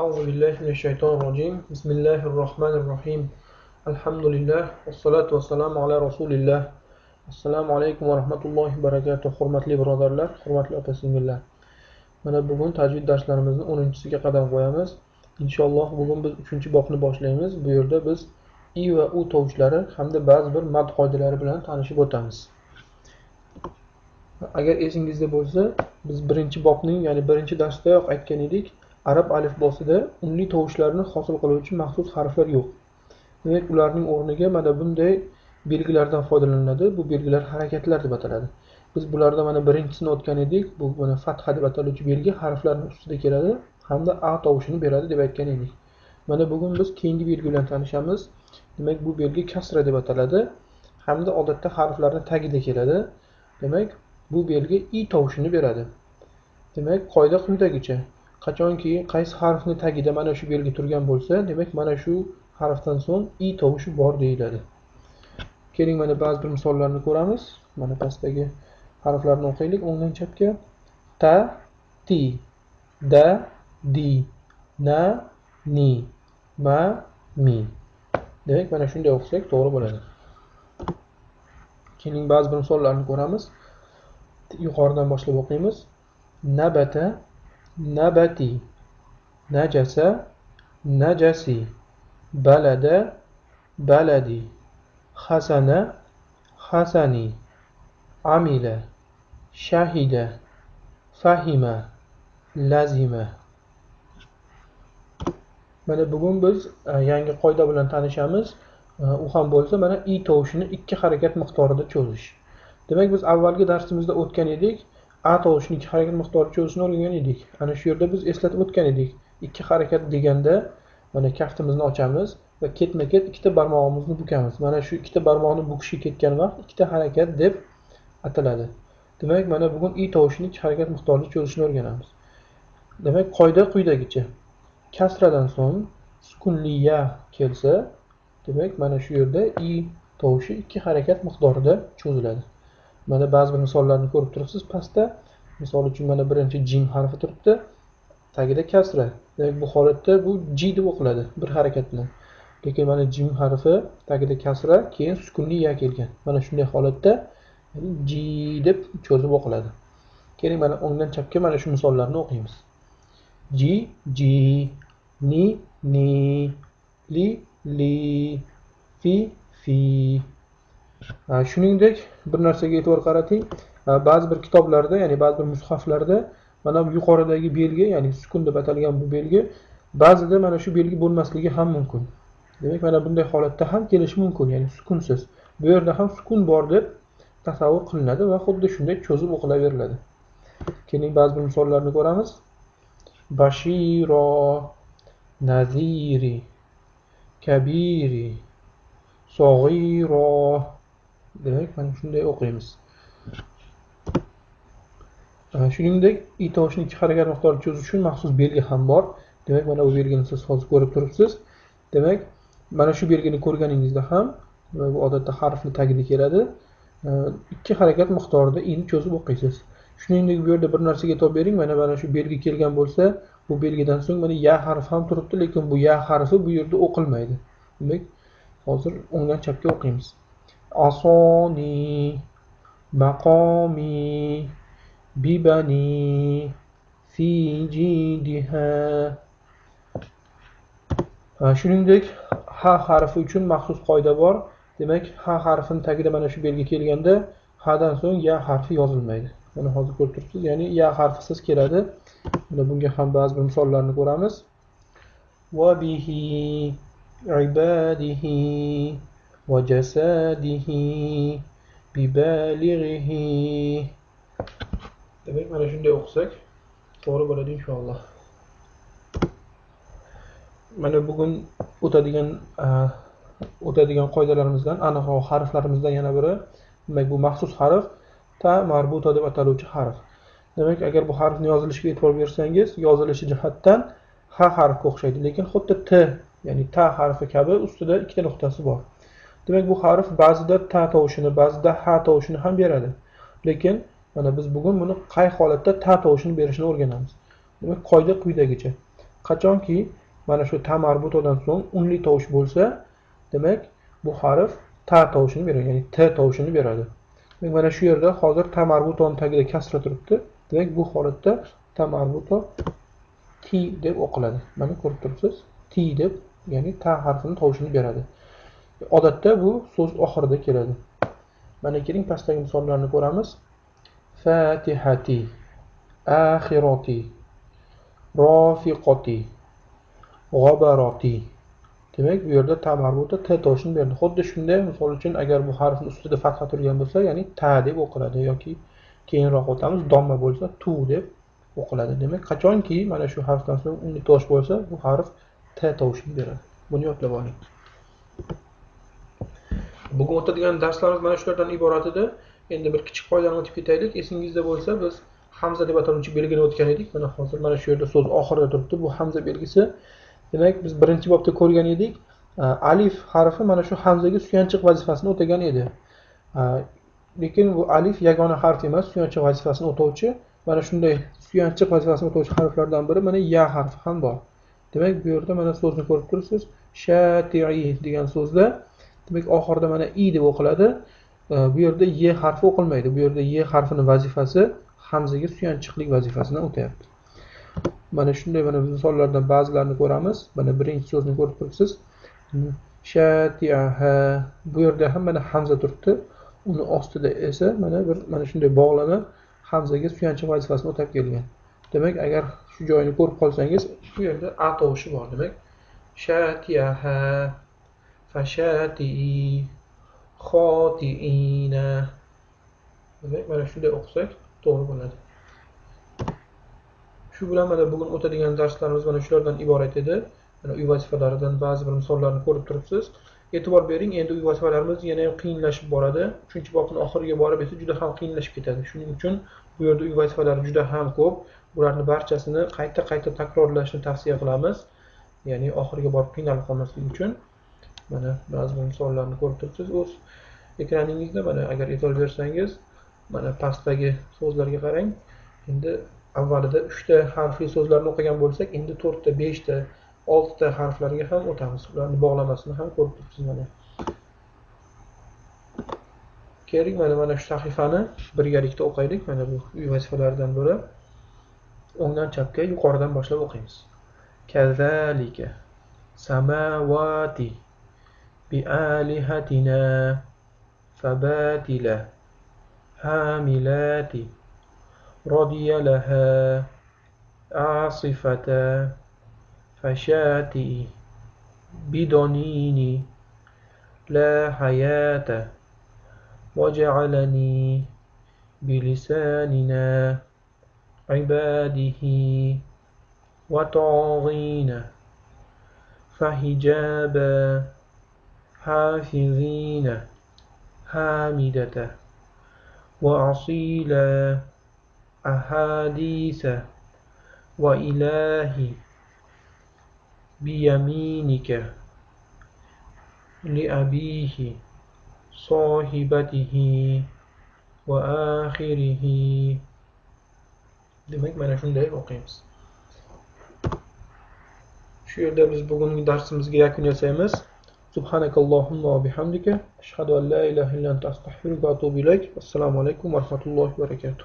أعوذ بالله من الشيطان الرجيم بسم الله الرحمن الرحيم الحمد لله والصلاة والسلام على رسول الله Assalomu alaykum va rahmatullohi va barakatuh. Hurmatli birodarlar, hurmatli opa-singillar. Mana bugun tajvid darslarimizni 10-siga qadam qo'yamiz. Inshaalloh bugun biz 3-bobni boshlaymiz. Bu yerda biz i va u tovushlari hamda ba'zi bir mad qoidalari bilan tanishib o'tamiz. Agar esingizda bo'lsa, biz birinchi bobning, ya'ni birinchi darsdayoq aytgan edik, arab alifbosida unli tovushlarni hosil qiluvchi maxsus harflar yo'q. Demak, ularning o'rniga mana bunday belgilardan foydalaniladi. Bu belgilar harakatlar deb ataladi. Biz bularda mana birinchisini o'tgan edik. Bu mana fatha deb ataluvchi belgi harflarning ustida keladi hamda a tovushini beradi deb aytgan edik. Mana bugun biz keyingi belgi bilan tanishamiz. Demak, bu belgi kasra deb ataladi hamda odatda harflarning tagida keladi. Demak, bu belgi i tovushini beradi. Demak, qoida quyidagicha: qachonki qaysi harfning tagida mana shu belgi turgan bo'lsa, demak mana shu harfdan so'ng i tovushi bor deyiladi. Keling, mana ba'zi bir misollarni ko'ramiz. Mana pastdagi harflarni o'qiylik o'ngdan chapga. Ta, ti, da, di, na, ni, ma, mi. Demak, mana shunday o'qisak to'g'ri bo'ladi. Keling, ba'zi bir misollarni ko'ramiz. Yuqoridan boshlab o'qiymiz. Nabata, nabati, najasa, najasi, balada, baladi, hasana, hasani, amila, shahida, fahima, lazima. Mana bugun biz yangi qoida bilan tanishamiz. U ham bo'lsa mana i tovushini 2 harakat miqdorida cho'zish. Demak, biz avvalgi darsimizda o'tgan edik. A tovushini 2 harakat miqdorida cho'zishni o'rgangan edik. Ana shu yerda biz eslatib o'tgan edik. 2 harakat deganda mana kaftimizni ochamiz va ketma-ket ikkita barmog'imizni bukamiz. Mana shu ikkita barmoqni bukishga ketgan vaqt ikkita harakat deb ataladi. Demak, mana bugun i tovushini 2 harakat miqdorida cho'zishni o'rganamiz. Demak, qoida quyidagicha: kasradan so'ng sukunli ya kelsa, demak mana shu yerda i tovushi 2 harakat miqdorida cho'ziladi. Mana ba'zi bir misollarni ko'rib turibsiz pastda. Misol uchun mana birinchi jim harfi turibdi, tagida kasra. Demak, bu holatda bu ji deb o'qiladi bir harakat bilan. Lekin mana jim harfi tagida kasra, keyin sukunli ya kelgan. Mana shunday holatda ji deb cho'zib o'qiladi. Keling, mana o'ngdan chapga mana shu misollarni o'qiymiz. Ji, ji, ni, ni, li, li, fi, fi. Shuningdek, bir narsaga e'tibor qarating. Ba'zi bir kitoblarda, ya'ni ba'zi bir mushaflarda mana bu yuqoridagi belgi, ya'ni sukun deb atalgan bu belgi ba'zida mana shu belgi bo'lmasligi ham mumkin. Demak, mana bunday holatda ham kelishi mumkin, ya'ni sukunsiz. Bu yerda ham sukun bor deb tasavvur qilinadi va xuddi shunday cho'zib o'qilaveriladi. Keling, ba'zi bir misollarni ko'ramiz. Bashiro, naziri, kabiri, sog'iro. Demak, mana shunday o'qiymiz. Shuningdek, i tovushini 2 harakat miqdorida cho'zish uchun maxsus belgi ham bor. Demak, mana bu belgini siz hozir ko'rib turibsiz. Demak, mana shu belgini ko'rganingizda ham bu odatda harfning tagida keladi. 2 harakat miqdorida i'ni cho'zib o'qiysiz. Shuningdek, bu yerda bir narsaga e'tibor bering. Mana shu belgi kelgan bo'lsa, bu belgidan so'ng mana ya harfi ham turibdi, lekin bu ya harfi bu yerda o'qilmaydi. Demak, hozir o'ngdan chapga o'qiymiz. Asoni, maqomi, bibani, fi jidiha. Shuningdek, ha harfi uchun maxsus qoida bor. Demak, ha harfining tagida mana shu belgi kelganda hadan so'ng ya harfi yozilmaydi. Mana hozir ko'rib turibsiz, ya'ni ya harfisiz keladi. Mana bunga ham ba'zi bir misollarni ko'ramiz. Va bihi ibadihi va jasadihi bibalighihi. Demak, mana shunday o'qisak to'g'ri bo'ladi inshaalloh. Mana bugun o'tadigan qoidalarimizdan, aniqroq harflarimizdan yana biri, demak bu maxsus harf ta marbuta deb ataluvchi harf. Demak, agar bu harfni yozilishiga e'tibor bersangiz, yozilishi jihatdan ha harfiga o'xshaydi, lekin xuddi t, ya'ni ta harfi kabi ustida ikkita nuqtasi bor. Demak, bu harf ba'zida ta tovushini, ba'zida ha tovushini ham beradi. Lekin mana biz bugun buni qay holatda ta tovushini berishni o'rganamiz. Demak, qoida quyidagicha: Qachonki mana shu ta marbutodan so'ng unli tovush bo'lsa, demak bu harf ta tovushini beradi, ya'ni t tovushini beradi. Demak mana shu yerda hozir ta marbutoning tagida kasra turibdi. Demak bu holatda ta marbuto ti deb o'qiladi. Mana ko'rib turibsiz, ti deb, ya'ni ta harfining tovushini beradi. Odatda bu so'z oxirida keladi. Mana keling pastdagi misollarni ko'ramiz. Fatihati, akhirati, rafiqati, g'abarati. Demak, bu yerda ta marbuta t tovushini berdi. Xuddi shunday, misol uchun agar bu harfning ustida fatha turgan bo'lsa, ya'ni ta deb o'qiladi yoki keyinroq o'tamiz, domma bo'lsa tu deb o'qiladi. Demak, qachonki mana shu harfdan so'ng unli tovush bo'lsa, bu harf t tovushini beradi. Buni yodlab oling. Bugun o'tadigan darslarimiz mana shulardan iborat edi. Endi bir kichik qoidani o'tib ketaylik. Esingizda bo'lsa, biz hamza deb ataluvchi belgini o'tgan edik. Mana hozir mana shu yerda so'z oxirida turibdi. Bu hamza belgisi. Demak, biz birinchi bobda ko'rgan edik. Alif harfi mana shu hamzaga suyanchiq vazifasini o'tagan edi. Lekin bu alif yagona harf emas, suyanchiq vazifasini o'tovchi. Mana shunday suyanchiq vazifasini o'tovchi harflardan biri mana ya harfi ham bor. Demak, bu yerda mana so'zni ko'rib turibsiz. Shati'i degan so'zda demak oxirida mana i deb o'qiladi. Bu yerda ye harfi o'qilmaydi. Bu yerda ye harfining vazifasi hamzaga suyanchiqlik vazifasidan o'tayapti. Mana shunday mana misollardan ba'zilarini ko'ramiz. Mana birinchi so'zni ko'rib turibsiz. Shati'aha. Bu yerda ham mana hamza turibdi. Uni ostida esa mana shunday bog'lama hamzaga suyanchiq vazifasini o'tab kelgan. Demak, agar shu joyini ko'rib qolsangiz, bu yerda a tovushi bor. Demak, shati'aha, fashati'i, xoti'ina. Demak, mana shunday o'qisak to'g'ri bo'ladi. Shu bilan mana bugun o'tadigan darslarimiz mana shulardan iborat edi. Mana uy vazifalaridan ba'zi bir misollarni ko'rib turibsiz. E'tibor bering, endi uy vazifalarimiz yana ham qiyinlashib boradi. 3-bobning oxiriga borib esa juda ham qiyinlashib ketadi. Shuning uchun bu yerda uy vazifalari juda ham ko'p. Bularni barchasini qayta takrorlashni tavsiya qilamiz. Ya'ni oxiriga borib qiynalib qolmaslik uchun. Mana ba'zi bir misollarni ko'rib turibsiz. O'z ekraningizda mana agar e'tibor bersangiz, mana pastdagi so'zlarga qarang. Endi avvalida 3 ta harfli so'zlarni o'qigan bo'lsak, endi 4 ta, 5 ta, 6 ta harflarga ham o'tamiz. Ularning bog'lamasini ham ko'rib turibsiz mana. Keling, mana shu sahifani birgalikda o'qiylik. Mana bu uy vazifalaridan biri. O'ngdan chapga, yuqoridan boshlab o'qiymiz. Kazalika samawati bi alihatina fabatila hamilati radiya laha asifata fashati bidonini la hayata waj'alani bilisanina ibadihi wa taghina fahijaba hafizina hamidata wa asila ahaditha wa ilahi biyaminika li abihi sohibatihi va akhirihi. Demak, mana shunday o'qiymiz. Shu yerda biz bugungi darsimizga yakun yasaymiz. Subhanakallohumma va bihamdika ashhadu an la ilaha illa anta astaghfiruka va atubu ilayk. Assalomu alaykum va rahmatullohi va barakatuh.